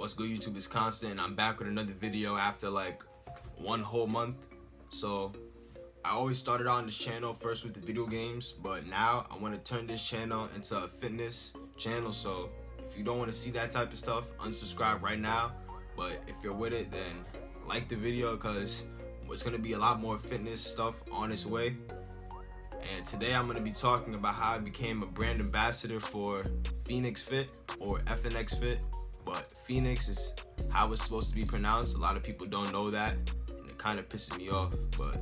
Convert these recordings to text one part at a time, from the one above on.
What's good, YouTube? Is Constant. I'm back with another video after like 1 whole month. So I always started on this channel first with the video games, but now I want to turn this channel into a fitness channel. So if you don't want to see that type of stuff, unsubscribe right now. But if you're with it, then like the video, because it's going to be a lot more fitness stuff on its way. And today I'm going to be talking about how I became a brand ambassador for FNXfit or FNXfit, but Phoenix is how it's supposed to be pronounced. A lot of people don't know that, and it kind of pisses me off. But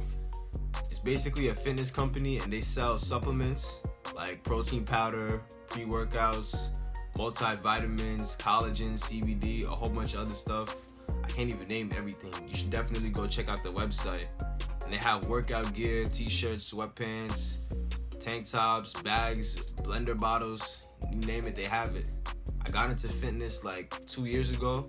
it's basically a fitness company, and they sell supplements like protein powder, pre-workouts, multivitamins, collagen, CBD, a whole bunch of other stuff. I can't even name everything. You should definitely go check out the website. And they have workout gear, t-shirts, sweatpants, tank tops, bags, blender bottles, you name it, they have it. I got into fitness like 2 years ago,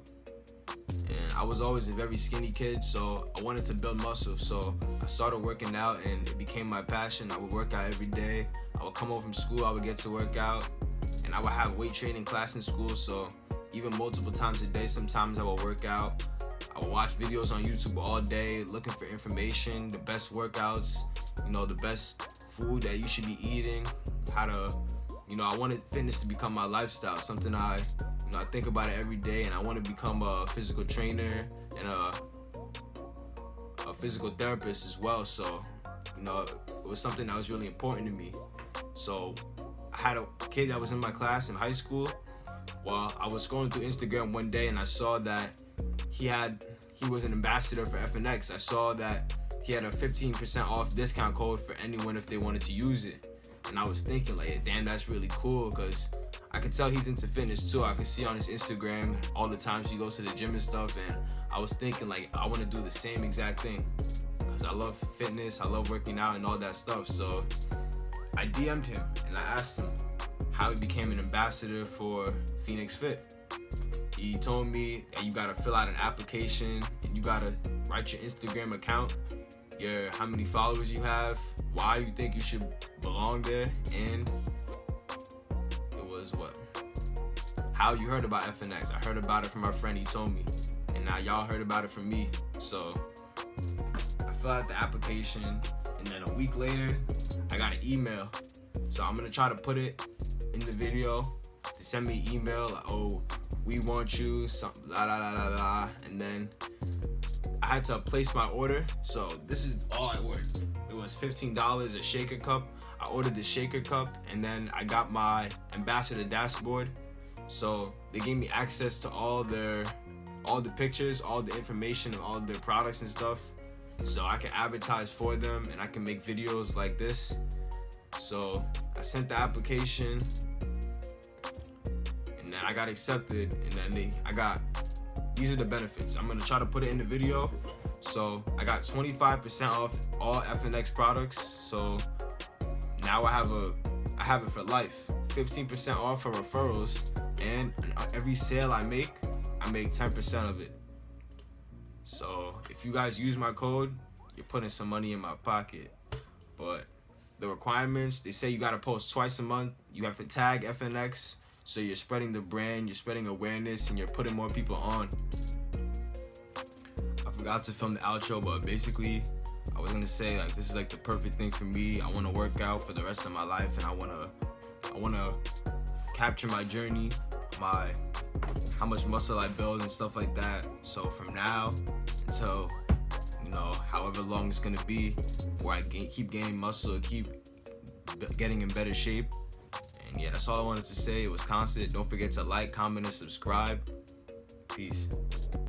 and I was always a very skinny kid, so I wanted to build muscle. So I started working out, and it became my passion. I would work out every day. I would come home from school, I would get to work out, and I would have weight training class in school. So even multiple times a day, sometimes I would work out. I would watch videos on YouTube all day, looking for information, the best workouts, the best food that you should be eating, how to, I wanted fitness to become my lifestyle, something I think about it every day, and I want to become a physical trainer and a physical therapist as well. So, it was something that was really important to me. So I had a kid that was in my class in high school. Well, I was scrolling through Instagram one day, and I saw that he was an ambassador for FNX. I saw that he had a 15% off discount code for anyone if they wanted to use it. And I was thinking like, damn, that's really cool, because I could tell he's into fitness too. I could see on his Instagram all the times he goes to the gym and stuff, and I was thinking like, I want to do the same exact thing, because I love fitness, I love working out and all that stuff. So I DM'd him and I asked him how he became an ambassador for FNXfit. He told me that you gotta fill out an application and you gotta write your Instagram account, how many followers you have, why you think you should belong there, and it was how you heard about FNX. I heard about it from my friend, he told me, and now y'all heard about it from me. So I filled out the application, and then a week later I got an email. So I'm gonna try to put it in the video. They send me an email like, oh, we want you, something, la la la la la, and then I had to place my order. So this is all I ordered. It was $15, a shaker cup. I ordered the shaker cup, and then I got my ambassador dashboard. So they gave me access to all the pictures, all the information, and all their products and stuff. So I can advertise for them, and I can make videos like this. So I sent the application, and then I got accepted, and then these are the benefits. I'm gonna try to put it in the video. So I got 25% off all FNX products. So now I have it for life. 15% off for referrals, and every sale I make 10% of it. So if you guys use my code, you're putting some money in my pocket. But the requirements, they say you gotta post twice a month. You have to tag FNX, so you're spreading the brand, you're spreading awareness, and you're putting more people on. I forgot to film the outro, but basically I was gonna say like, this is like the perfect thing for me. I want to work out for the rest of my life, and I want to capture my journey, how much muscle I build and stuff like that. So from now until however long it's gonna be, where I keep gaining muscle, keep getting in better shape. And yeah, that's all I wanted to say. It was Constant. Don't forget to like, comment, and subscribe. Peace.